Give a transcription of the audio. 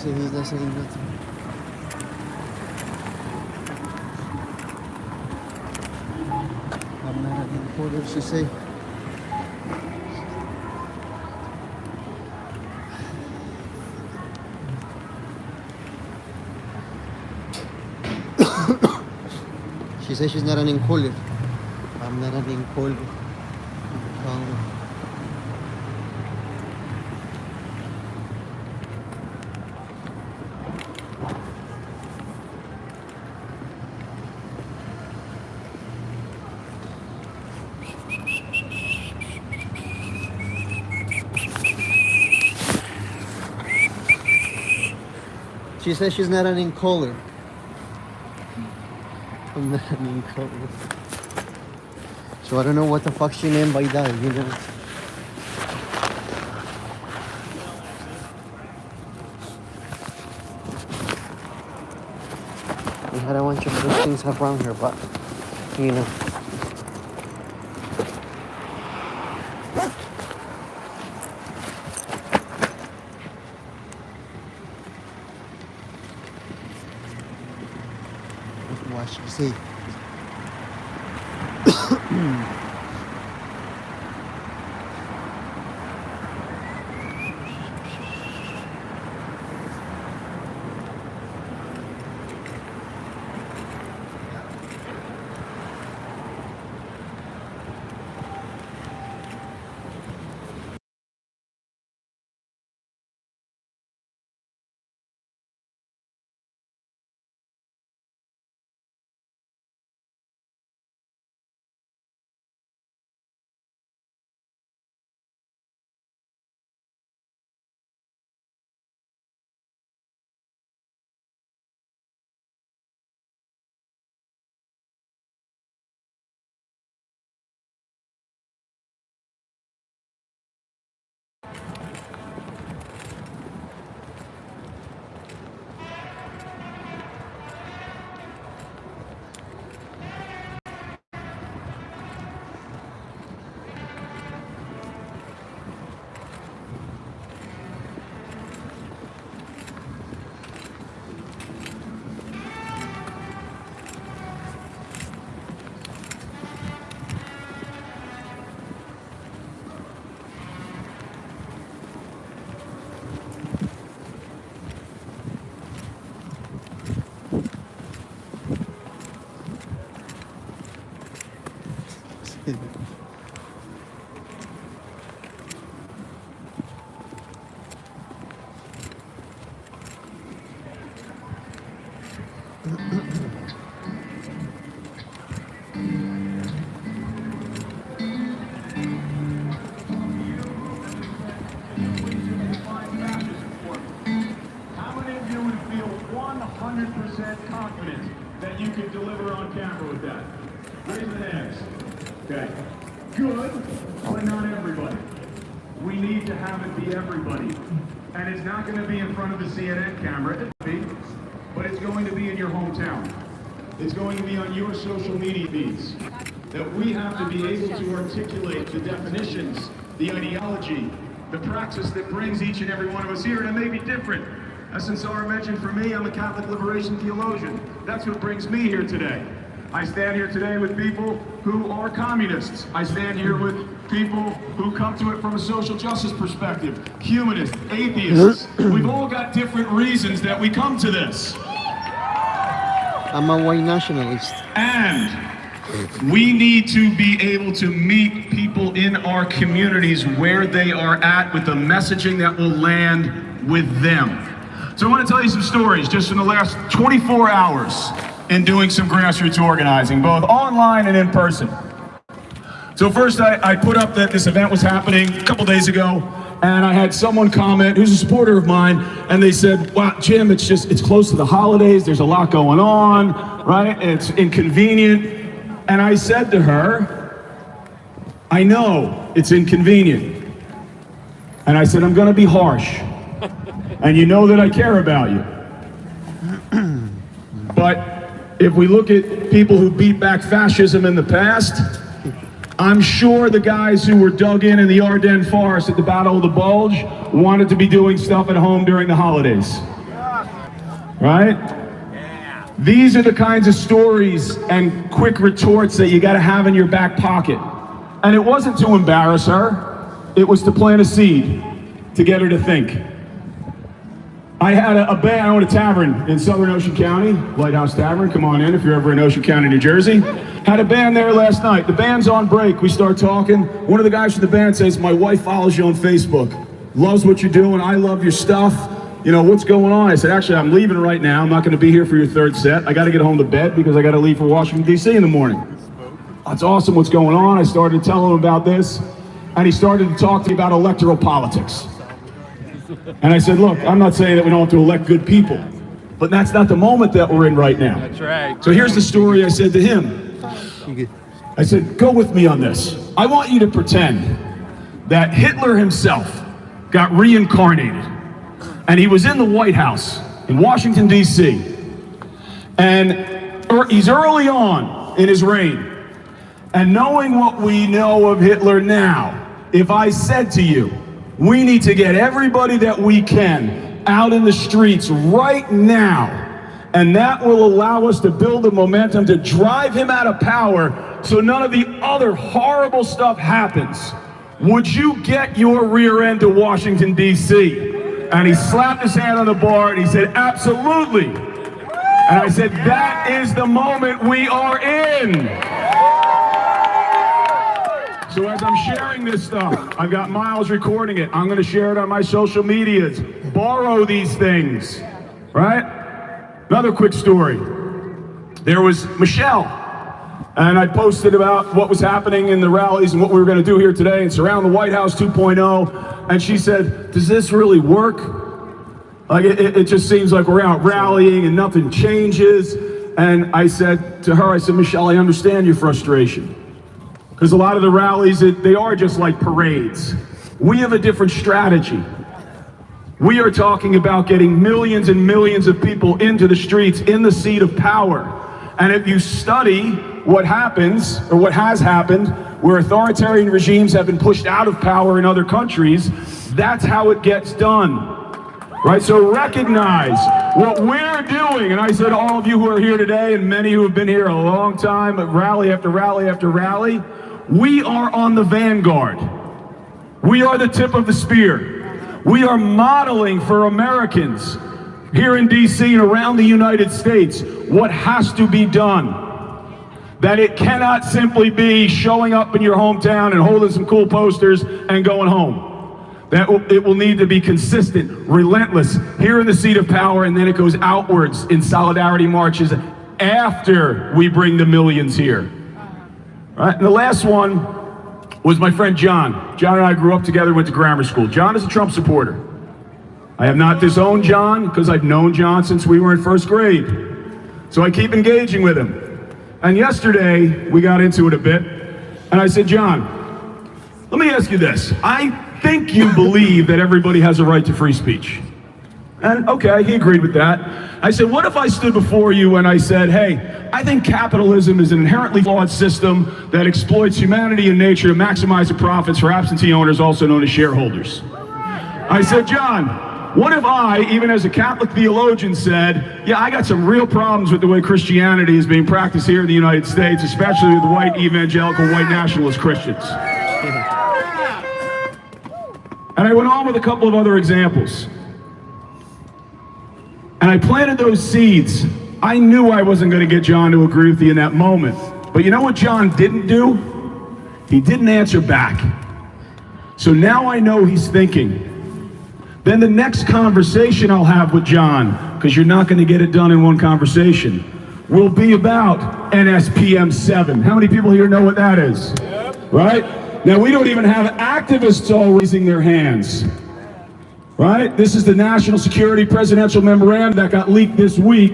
Kasi hila sa inyo. American Quarter, she say. She says she's not running colder. I'm not running cold. She says she's not running colder. I'm not running colder. So I don't know what the fuck she meant by that, you know. We had a bunch of those things around her, but you know. What she say? Confident that you can deliver on camera with that? Raise the hands. Okay. Good, but not everybody. We need to have it be everybody. And it's not going to be in front of the CNN camera, but it's going to be in your hometown. It's going to be on your social media feeds. That we have to be able to articulate the definitions, the ideology, the praxis that brings each and every one of us here, and it may be different. As Sansara mentioned, for me, I'm a Catholic liberation theologian. That's what brings me here today. I stand here today with people who are communists. I stand here with people who come to it from a social justice perspective, humanists, atheists. We've all got different reasons that we come to this. I'm a white nationalist. And we need to be able to meet people in our communities where they are at with the messaging that will land with them. So I want to tell you some stories just in the last 24 hours in doing some grassroots organizing, both online and in person. So first I put up that this event was happening a couple days ago, and I had someone comment who's a supporter of mine, and they said, wow, Jim, it's close to the holidays, there's a lot going on, right? It's inconvenient. And I said to her, I know it's inconvenient. And I said, I'm gonna be harsh. And you know that I care about you. But if we look at people who beat back fascism in the past, I'm sure the guys who were dug in the Ardennes forest at the Battle of the Bulge wanted to be doing stuff at home during the holidays. right? These are the kinds of stories and quick retorts that you got to have in your back pocket. And it wasn't to embarrass her, it was to plant a seed to get her to think. I had a band, I own a tavern in Southern Ocean County, Lighthouse Tavern, come on in if you're ever in Ocean County, New Jersey. Had a band there last night. The band's on break, we start talking. One of the guys from the band says, my wife follows you on Facebook, loves what you're doing, I love your stuff. You know, what's going on? I said, actually, I'm leaving right now. I'm not going to be here for your third set. I got to get home to bed because I got to leave for Washington, D.C. in the morning. That's awesome. What's going on? I started to tell him about this, and he started to talk to me about electoral politics. And I said, look, I'm not saying that we don't have to elect good people, but that's not the moment that we're in right now. That's right. So here's the story I said to him. I said, go with me on this. I want you to pretend that Hitler himself got reincarnated. And he was in the White House in Washington, D.C. And he's early on in his reign. And knowing what we know of Hitler now, if I said to you, we need to get everybody that we can out in the streets right now, and that will allow us to build the momentum to drive him out of power so none of the other horrible stuff happens, would you get your rear end to Washington, D.C.? And he slapped his hand on the bar and he said, absolutely. And I said, that is the moment we are in. So as I'm sharing this stuff, I've got Miles recording it. I'm going to share it on my social medias. Borrow these things, right? Another quick story. There was Michelle, and I posted about what was happening in the rallies and what we were going to do here today and surround the White House 2.0. And she said, does this really work? Like, it just seems like we're out rallying and nothing changes. And I said to her, I said, Michelle, I understand your frustration. Because a lot of the rallies, they are just like parades. We have a different strategy. We are talking about getting millions and millions of people into the streets, in the seat of power. And if you study what happens, or what has happened, where authoritarian regimes have been pushed out of power in other countries, that's how it gets done, right? So recognize what we're doing. And I said, all of you who are here today, and many who have been here a long time, rally after rally after rally, we are on the vanguard. We are the tip of the spear. We are modeling for Americans here in DC and around the United States what has to be done. That it cannot simply be showing up in your hometown and holding some cool posters and going home. That it will need to be consistent, relentless, here in the seat of power, and then it goes outwards in solidarity marches after we bring the millions here. Right? And the last one was my friend John. John and I grew up together, went to grammar school. John is a Trump supporter. I have not disowned John because I've known John since we were in first grade. So I keep engaging with him. And yesterday, we got into it a bit, and I said, John, let me ask you this. I think you believe that everybody has a right to free speech. And okay, he agreed with that. I said, what if I stood before you and I said, hey, I think capitalism is an inherently flawed system that exploits humanity and nature to maximize the profits for absentee owners, also known as shareholders. I said, John, what if I, even as a Catholic theologian, said, yeah, I got some real problems with the way Christianity is being practiced here in the United States, especially with white evangelical, white nationalist Christians. And I went on with a couple of other examples. And I planted those seeds. I knew I wasn't going to get John to agree with me in that moment. But you know what John didn't do? He didn't answer back. So now I know he's thinking. Then the next conversation I'll have with John, because you're not going to get it done in one conversation, will be about NSPM 7. How many people here know what that is? Yep. Right? Now, we don't even have activists all raising their hands. Right? This is the National Security Presidential Memorandum that got leaked this week.